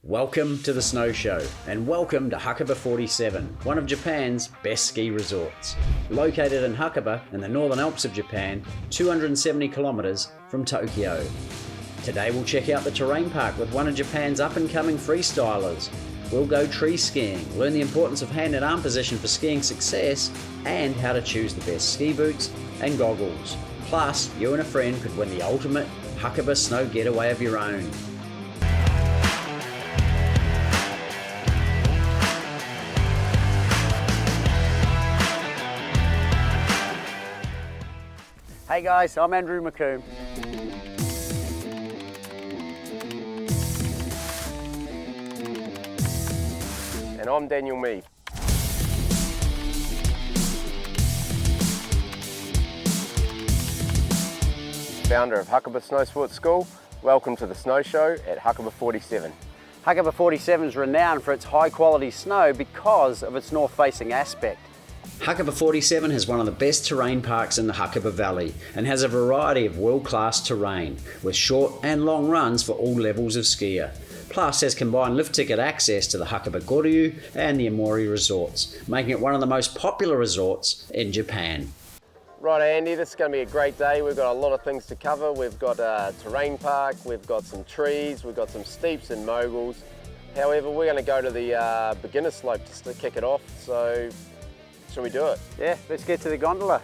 Welcome to the Snow Show, and welcome to Hakuba 47, one of Japan's best ski resorts. Located in Hakuba in the Northern Alps of Japan, 270 kilometers from Tokyo. Today we'll check out the terrain park with one of Japan's up-and-coming freestylers. We'll go tree skiing, learn the importance of hand and arm position for skiing success, and how to choose the best ski boots and goggles. Plus, you and a friend could win the ultimate Hakuba snow getaway of your own. Hey guys, I'm Andrew McComb. And I'm Daniel Mead. Founder of Hakuba Snow Sports School. Welcome to the Snow Show at Hakuba 47. Hakuba 47 is renowned for its high quality snow because of its north facing aspect. Hakuba 47 has one of the best terrain parks in the Hakuba Valley and has a variety of world-class terrain with short and long runs for all levels of skier. Plus has combined lift ticket access to the Hakuba Goryu and the Iimori Resorts, making it one of the most popular resorts in Japan. Right Andy, this is going to be a great day. We've got a lot of things to cover. We've got a terrain park, we've got some trees, we've got some steeps and moguls. However, we're going to go to the beginner slope just to kick it off. So shall we do it? Yeah, let's get to the gondola.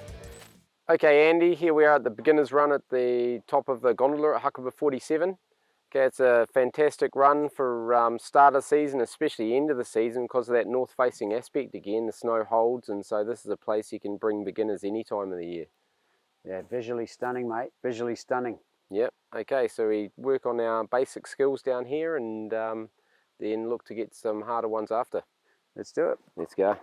Okay Andy, here we are at the beginner's run at the top of the gondola at Hakuba 47. Okay, it's a fantastic run for start of season, especially end of the season, because of that north facing aspect. Again, the snow holds, and so this is a place you can bring beginners any time of the year. Yeah, visually stunning mate, visually stunning. Yep, okay, so we work on our basic skills down here and then look to get some harder ones after. Let's do it. Let's go.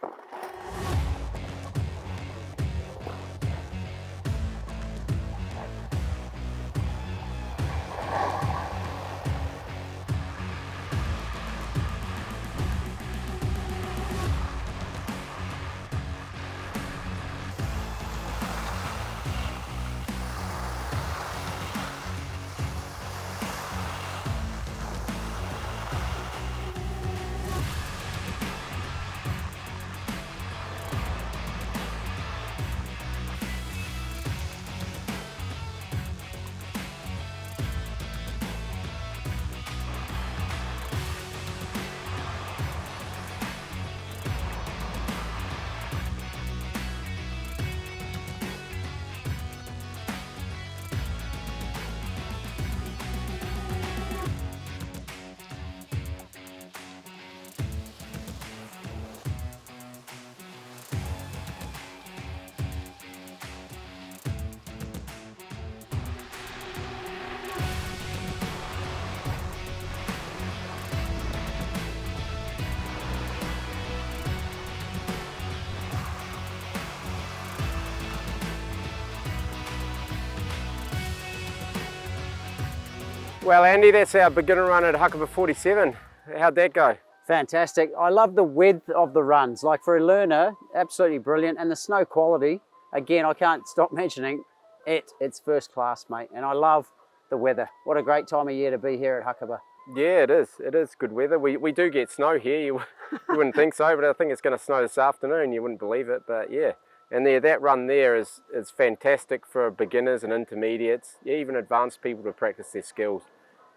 Well Andy, that's our beginner run at Hakuba 47. How'd that go? Fantastic. I love the width of the runs. Like for a learner, absolutely brilliant. And the snow quality, again, I can't stop mentioning it. It's first class, mate. And I love the weather. What a great time of year to be here at Hakuba. Yeah, it is. It is good weather. We do get snow here. You wouldn't think so, but I think it's going to snow this afternoon. You wouldn't believe it, but yeah. And that run there is fantastic for beginners and intermediates, even advanced people to practice their skills.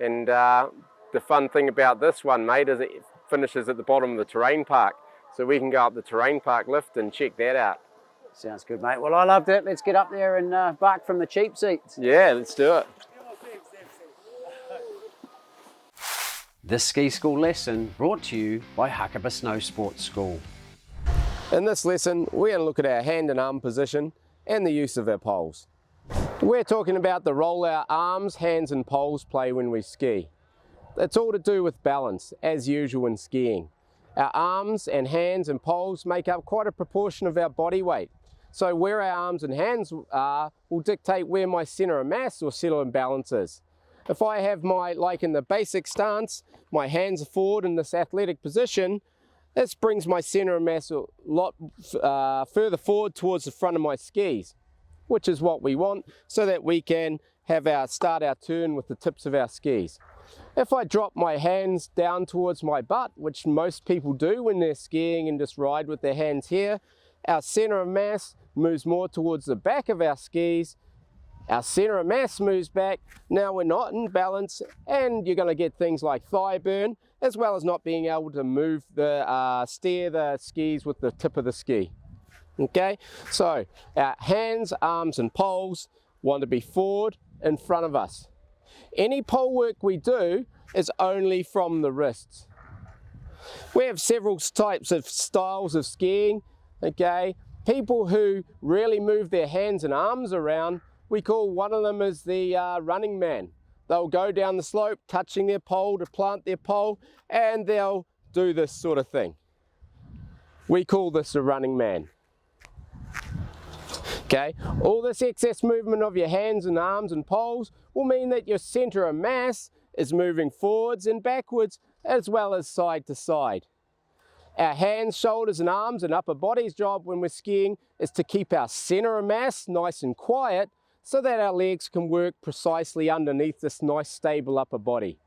And the fun thing about this one, mate, is it finishes at the bottom of the terrain park. So we can go up the terrain park lift and check that out. Sounds good, mate. Well, I loved it. Let's get up there and bark from the cheap seats. Yeah, let's do it. This ski school lesson brought to you by Hakuba Snow Sports School. In this lesson, we're going to look at our hand and arm position and the use of our poles. We're talking about the role our arms, hands and poles play when we ski. It's all to do with balance, as usual in skiing. Our arms and hands and poles make up quite a proportion of our body weight. So where our arms and hands are will dictate where my center of mass or center of balance is. If I have like in the basic stance, my hands are forward in this athletic position, this brings my center of mass a lot further forward towards the front of my skis, which is what we want so that we can have start our turn with the tips of our skis. If I drop my hands down towards my butt, which most people do when they're skiing and just ride with their hands here, our center of mass moves more towards the back of our skis. Our center of mass moves back. Now we're not in balance, and you're going to get things like thigh burn, as well as not being able to move the steer the skis with the tip of the ski. Okay, so our hands, arms, and poles want to be forward in front of us. Any pole work we do is only from the wrists. We have several types of styles of skiing. Okay, people who really move their hands and arms around, we call one of them is the running man. They'll go down the slope touching their pole to plant their pole, and they'll do this sort of thing. We call this a running man. Okay, all this excess movement of your hands and arms and poles will mean that your center of mass is moving forwards and backwards, as well as side to side. Our hands, shoulders, and arms and upper body's job when we're skiing is to keep our center of mass nice and quiet so that our legs can work precisely underneath this nice stable upper body.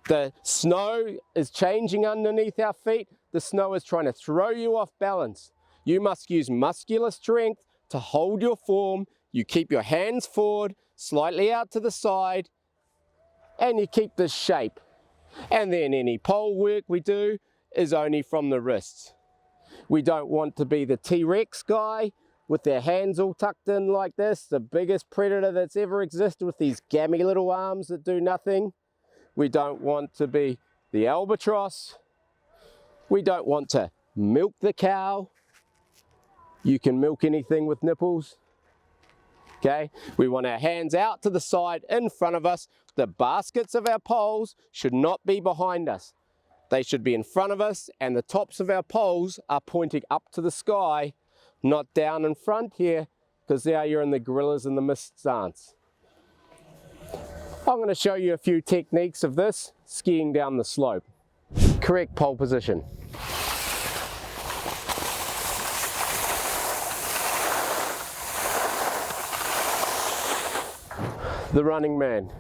The snow is changing underneath our feet. The snow is trying to throw you off balance. You must use muscular strength to hold your form. You keep your hands forward, slightly out to the side, and you keep this shape. And then any pole work we do is only from the wrists. We don't want to be the T-Rex guy with their hands all tucked in like this, the biggest predator that's ever existed with these gammy little arms that do nothing. We don't want to be the albatross. We don't want to milk the cow. You can milk anything with nipples. Okay, we want our hands out to the side in front of us. The baskets of our poles should not be behind us. They should be in front of us, and the tops of our poles are pointing up to the sky, not down in front here, because now you're in the gorillas in the mist stance. I'm going to show you a few techniques of this skiing down the slope. Correct pole position. The running man.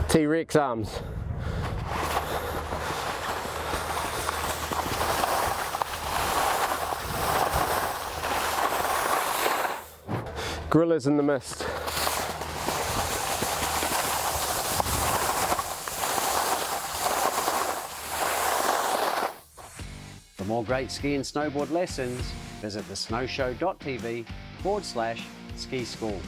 T-Rex arms. Gorillas in the mist. For more great ski and snowboard lessons, visit thesnowshow.tv/ski school.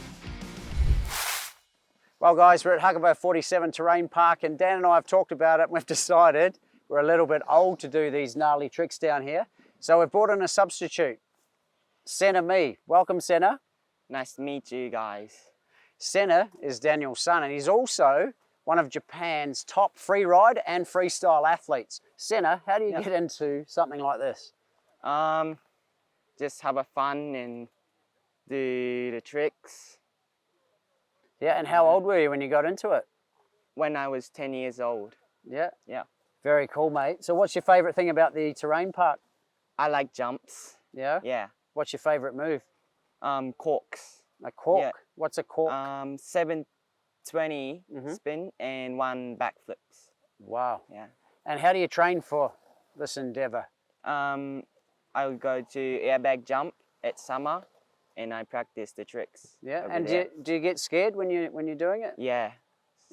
Well guys, we're at Hakuba 47 Terrain Park, and Dan and I have talked about it and we've decided we're a little bit old to do these gnarly tricks down here. So we've brought in a substitute, Senna Me. Welcome, Senna. Nice to meet you guys. Senna is Daniel's son, and he's also one of Japan's top freeride and freestyle athletes. Senna, how do you get into something like this? Just have a fun and do the tricks. Yeah, and how old were you when you got into it? When I was 10 years old. Yeah? Yeah. Very cool, mate. So what's your favourite thing about the terrain park? I like jumps. Yeah? Yeah. What's your favourite move? Corks. A cork? Yeah. What's a cork? 720 spin and 1 backflips. Wow. Yeah. And how do you train for this endeavour? I would go to airbag jump at summer, and I practice the tricks. Yeah. And do you get scared when you're doing it? Yeah.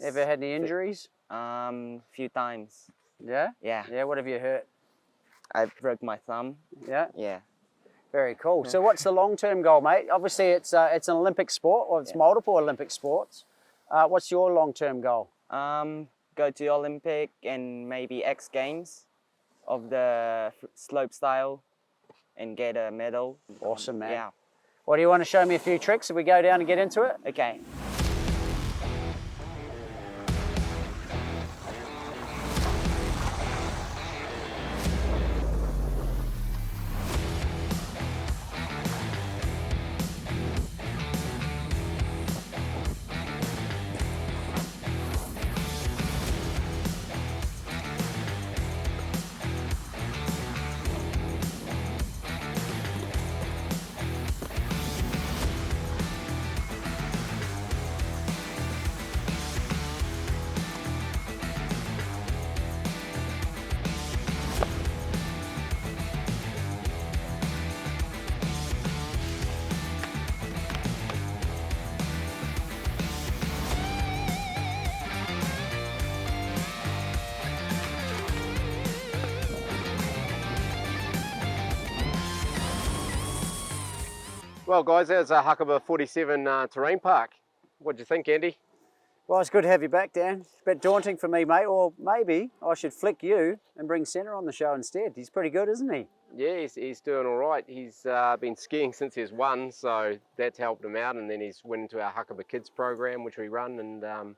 Ever had any injuries? Few times. Yeah. Yeah. Yeah. What have you hurt? I broke my thumb. Yeah. Yeah. Very cool. So what's the long-term goal, mate? Obviously it's an Olympic sport, or it's multiple Olympic sports. What's your long-term goal? Go to Olympic and maybe X Games of the slope style and get a medal. Awesome, man. Yeah. Well, do you want to show me a few tricks if we go down and get into it? Okay. Well guys, there's a Hakuba 47 terrain park. What do you think, Andy? Well, it's good to have you back, Dan. It's a bit daunting for me, mate, or maybe I should flick you and bring Centre on the show instead. He's pretty good, isn't he? Yeah, he's doing all right. He's been skiing since he was 1, so that's helped him out, and then he's went into our Hakuba Kids program, which we run, and then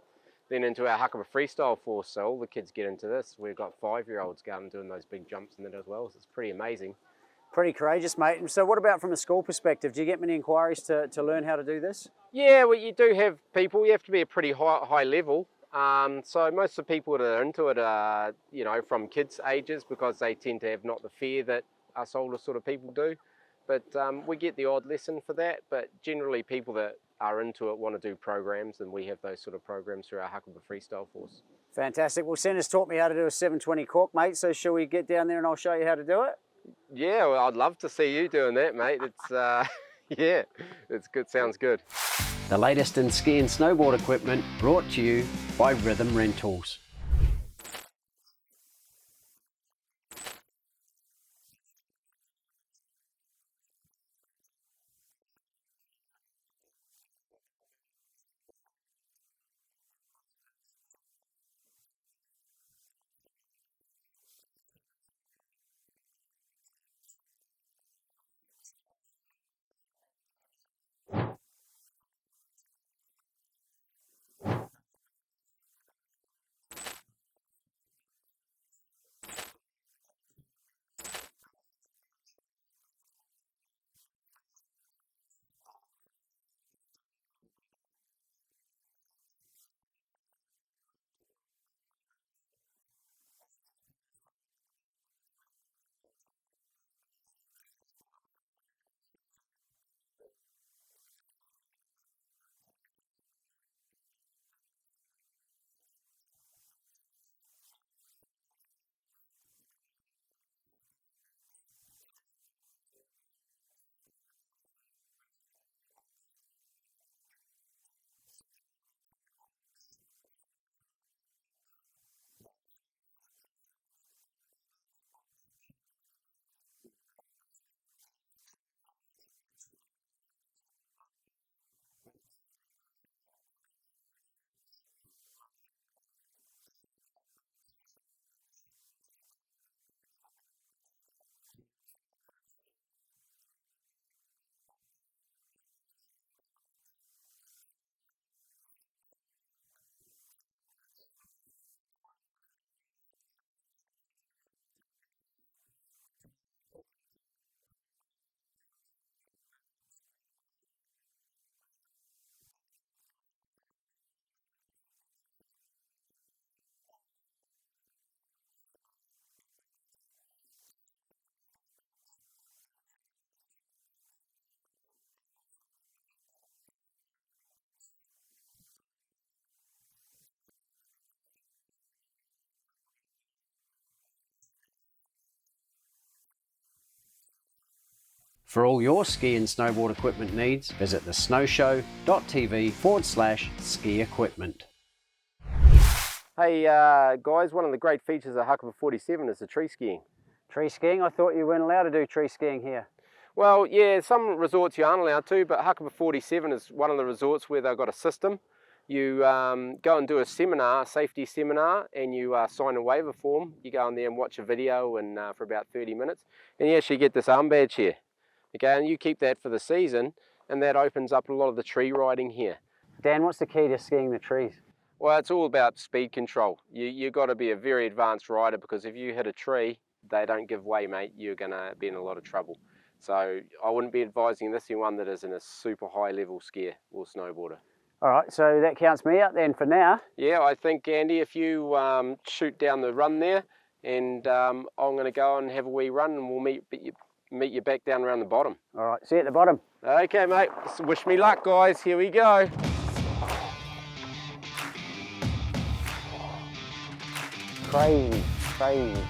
into our Hakuba Freestyle Force, so all the kids get into this. We've got 5-year-olds going and doing those big jumps in it as well, so it's pretty amazing. Pretty courageous, mate. And so what about from a school perspective? Do you get many inquiries to learn how to do this? Yeah, well, you do have people. You have to be a pretty high level. So most of the people that are into it are, you know, from kids' ages, because they tend to have not the fear that us older sort of people do. But we get the odd lesson for that. But generally, people that are into it want to do programs, and we have those sort of programs through our Hakuba Freestyle Force. Fantastic. Well, Centre's taught me how to do a 720 cork, mate. So shall we get down there and I'll show you how to do it? Yeah, well, I'd love to see you doing that, mate. It's yeah, it's good. Sounds good. The latest in ski and snowboard equipment brought to you by Rhythm Rentals. For all your ski and snowboard equipment needs, visit thesnowshow.tv/ski equipment. Hey guys, one of the great features of Hakuba 47 is the tree skiing. Tree skiing? I thought you weren't allowed to do tree skiing here. Well, yeah, some resorts you aren't allowed to, but Hakuba 47 is one of the resorts where they've got a system. You go and do a seminar, a safety seminar, and you sign a waiver form. You go in there and watch a video and for about 30 minutes, and you actually get this arm badge here. Okay, and you keep that for the season, and that opens up a lot of the tree riding here. Dan, what's the key to skiing the trees? Well, it's all about speed control. You've got to be a very advanced rider, because if you hit a tree, they don't give way, mate. You're going to be in a lot of trouble. So I wouldn't be advising this anyone that isn't a super high level skier or snowboarder. All right, so that counts me out then for now. Yeah, I think, Andy, if you shoot down the run there, and I'm going to go and have a wee run, and we'll meet you back down around the bottom. All right, see you at the bottom. Okay, mate. Wish me luck, guys. Here we go. Crazy, crazy.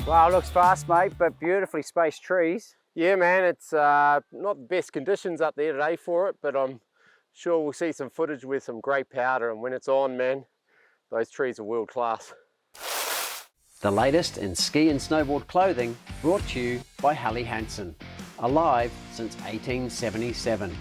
Wow, looks fast, mate, but beautifully spaced trees. Yeah, man, it's not the best conditions up there today for it, but I'm sure we'll see some footage with some great powder, and when it's on, man, those trees are world class. The latest in ski and snowboard clothing brought to you by Helly Hansen, alive since 1877.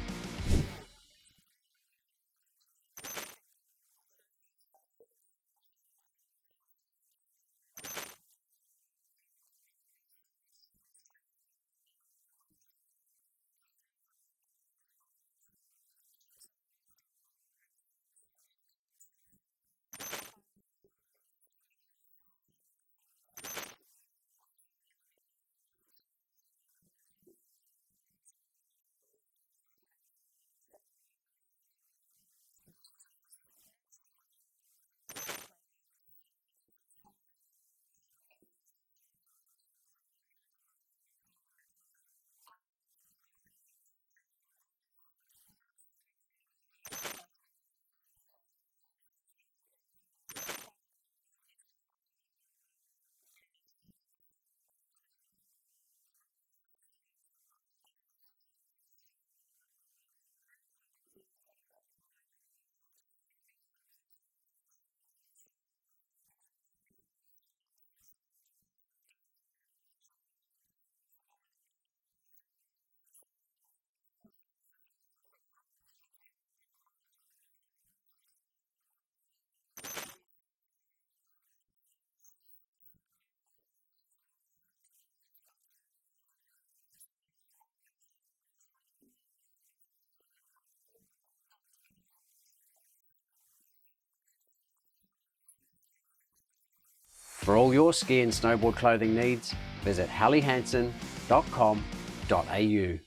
For all your ski and snowboard clothing needs, visit hellyhansen.com.au.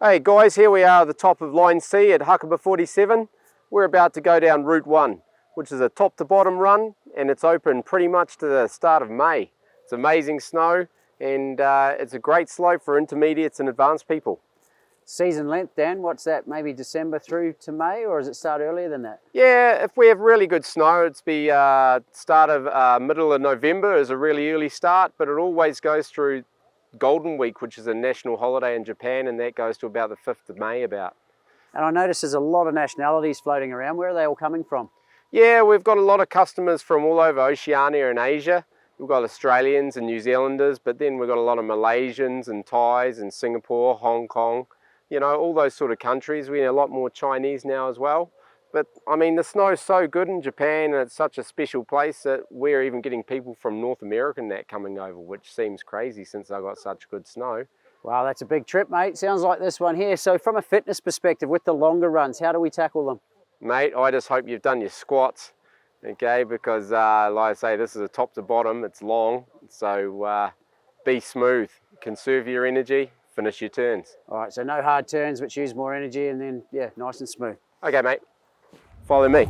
Hey guys, here we are at the top of Line C at Hakuba 47. We're about to go down Route 1, which is a top to bottom run, and it's open pretty much to the start of May. It's amazing snow, and it's a great slope for intermediates and advanced people. Season length, Dan, what's that? Maybe December through to May, or does it start earlier than that? Yeah, if we have really good snow, it's the start of middle of November is a really early start, but it always goes through Golden Week, which is a national holiday in Japan, and that goes to about the 5th of May about. And I notice there's a lot of nationalities floating around. Where are they all coming from? Yeah, we've got a lot of customers from all over Oceania and Asia. We've got Australians and New Zealanders, but then we've got a lot of Malaysians and Thais and Singapore, Hong Kong, you know, all those sort of countries. We have a lot more Chinese now as well. But I mean, the snow's so good in Japan, and it's such a special place that we're even getting people from North America and that coming over, which seems crazy since I got such good snow. Wow, that's a big trip, mate. Sounds like this one here. So from a fitness perspective, with the longer runs, how do we tackle them? Mate, I just hope you've done your squats, okay? Because like I say, this is a top to bottom, it's long, so be smooth, conserve your energy, finish your turns. All right, so no hard turns, which use more energy, and then, yeah, nice and smooth. Okay, mate, follow me.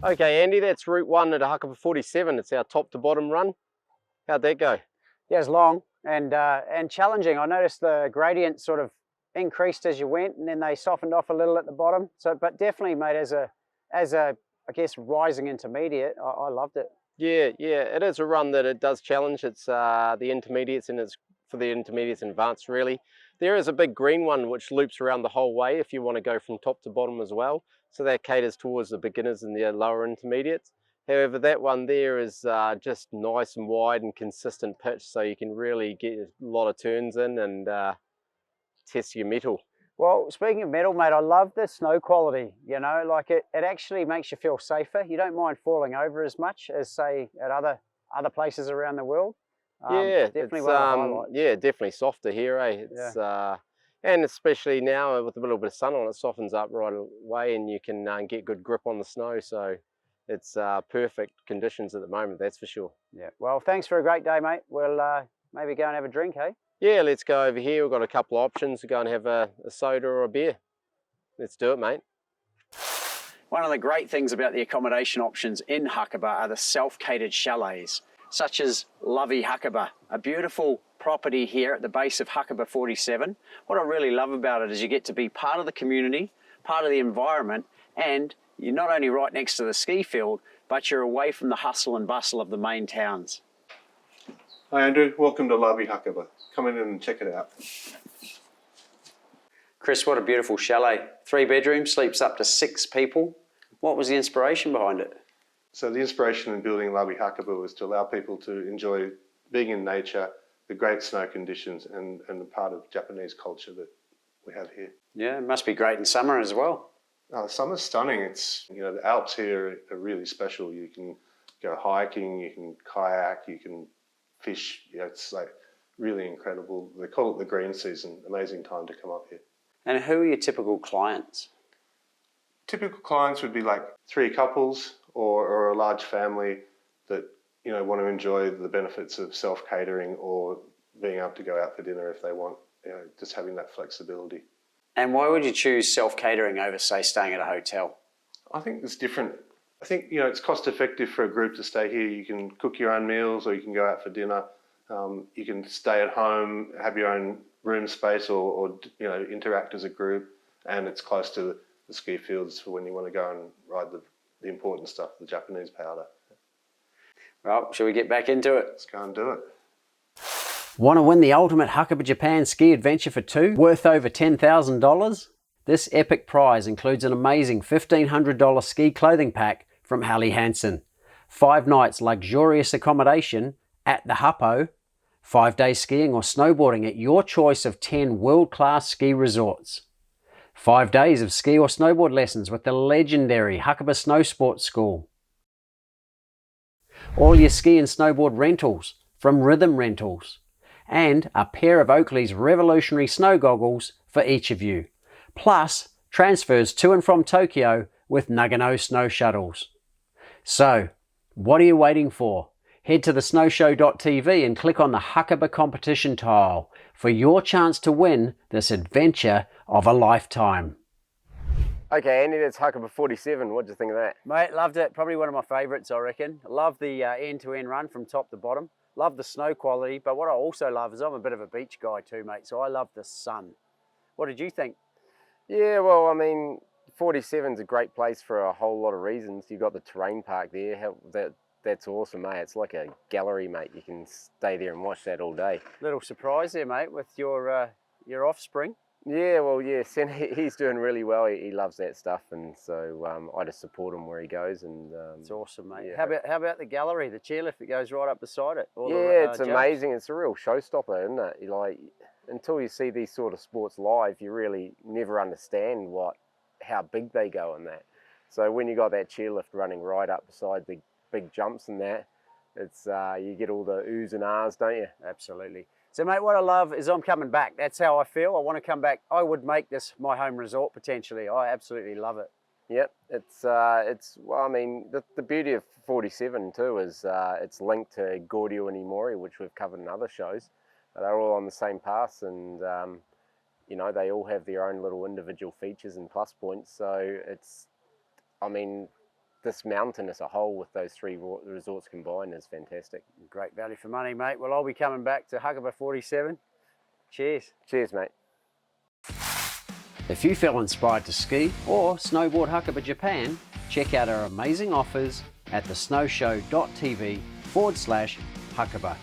Okay, Andy, that's route 1 at Hakuba 47. It's our top to bottom run. How'd that go? Yeah, it's long and challenging. I noticed the gradient sort of increased as you went, and then they softened off a little at the bottom. So, but definitely, mate, as a I guess rising intermediate, I loved it. Yeah, it is a run that it does challenge. It's the intermediates, and it's for the intermediates and advanced really. There is a big green one which loops around the whole way if you want to go from top to bottom as well. So that caters towards the beginners and the lower intermediates. However, that one there is just nice and wide and consistent pitch, so you can really get a lot of turns in and test your mettle. Well, speaking of metal, mate, I love the snow quality, you know, like it actually makes you feel safer. You don't mind falling over as much as, say, at other places around the world. Yeah, definitely it's, one of the highlights. yeah, definitely softer here, eh? It's, and especially now with a little bit of sun on it, softens up right away and you can get good grip on the snow. So it's perfect conditions at the moment, that's for sure. Yeah, well, thanks for a great day, mate. We'll maybe go and have a drink, hey? Yeah, let's go over here. We've got a couple of options to go and have a soda or a beer. Let's do it, mate. One of the great things about the accommodation options in Hakuba are the self-catered chalets, such as Lovey Hakuba, a beautiful property here at the base of Hakuba 47. What I really love about it is you get to be part of the community, part of the environment, and you're not only right next to the ski field, but you're away from the hustle and bustle of the main towns. Hi Andrew, welcome to Lovey Hakuba. Come in and check it out. Chris, what a beautiful chalet. 3 bedrooms, sleeps up to 6 people. What was the inspiration behind it? So the inspiration in building Lovey Hakuba was to allow people to enjoy being in nature, the great snow conditions and the part of Japanese culture that we have here. Yeah, it must be great in summer as well. Summer's stunning. It's, you know, the Alps here are really special. You can go hiking, you can kayak, you can fish. You know, it's like really incredible. They call it the green season. Amazing time to come up here. And who are your typical clients? Typical clients would be like 3 couples or a large family that, you know, want to enjoy the benefits of self-catering or being able to go out for dinner if they want, you know, just having that flexibility. And why would you choose self-catering over, say, staying at a hotel? I think it's different. I think, you know, it's cost effective for a group to stay here. You can cook your own meals or you can go out for dinner. You can stay at home, have your own room space or you know, interact as a group. And it's close to the ski fields for when you want to go and ride the important stuff, the Japanese powder. Well, shall we get back into it? Let's go and do it. Want to win the ultimate Hakuba Japan ski adventure for 2, worth over $10,000? This epic prize includes an amazing $1,500 ski clothing pack from Helly Hansen, 5 nights luxurious accommodation at the Happo, 5 days skiing or snowboarding at your choice of 10 world-class ski resorts, 5 days of ski or snowboard lessons with the legendary Hakuba Snow Sports School, all your ski and snowboard rentals from Rhythm Rentals, and a pair of Oakley's revolutionary snow goggles for each of you, plus transfers to and from Tokyo with Nagano snow shuttles. So, what are you waiting for? Head to thesnowshow.tv and click on the Hakuba competition tile for your chance to win this adventure of a lifetime. Okay, Andy, that's Hakuba 47. What do you think of that? Mate, loved it. Probably one of my favourites, I reckon. Love the end-to-end run from top to bottom. Love the snow quality, but what I also love is I'm a bit of a beach guy too, mate, so I love the sun. What did you think? Yeah, well, I mean, 47's a great place for a whole lot of reasons. You've got the terrain park there. That's awesome, mate. It's like a gallery, mate. You can stay there and watch that all day. Little surprise there, mate, with your offspring. Yeah, well, yeah, Sen, he's doing really well. He loves that stuff, and so I just support him where he goes. And it's awesome, mate. Yeah. How about the gallery, the chairlift that goes right up beside it? It's amazing. It's a real showstopper, isn't it? Like, until you see these sort of sports live, you really never understand how big they go in that. So when you got that chairlift running right up beside the big jumps and that, it's you get all the oohs and ahs, don't you? Absolutely. So, mate, what I love is I'm coming back. That's how I feel. I want to come back. I would make this my home resort potentially. I absolutely love it. Yep, it's well, I mean, the beauty of 47 too is it's linked to Goryu and Iimori, which we've covered in other shows. They're all on the same pass, and you know, they all have their own little individual features and plus points. So it's, I mean, this mountain as a whole with those three resorts combined is fantastic. Great value for money, mate. Well, I'll be coming back to Hakuba 47. Cheers. Cheers, mate. If you feel inspired to ski or snowboard Hakuba Japan, check out our amazing offers at thesnowshow.tv/Hakuba.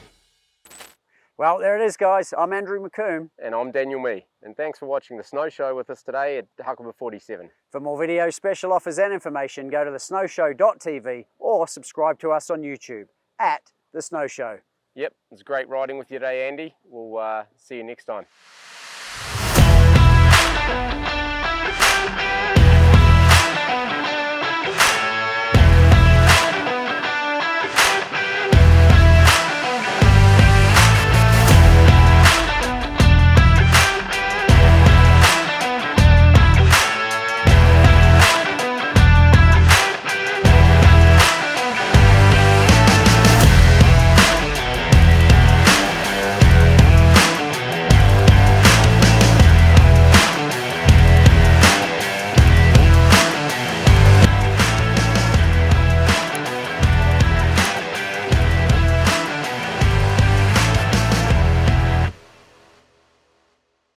Well, there it is, guys. I'm Andrew McComb. And I'm Daniel Mee. And thanks for watching the Snow Show with us today at Hakuba 47. For more videos, special offers and information, go to thesnowshow.tv or subscribe to us on YouTube at The Snow Show. Yep, it's great riding with you today, Andy. We'll see you next time.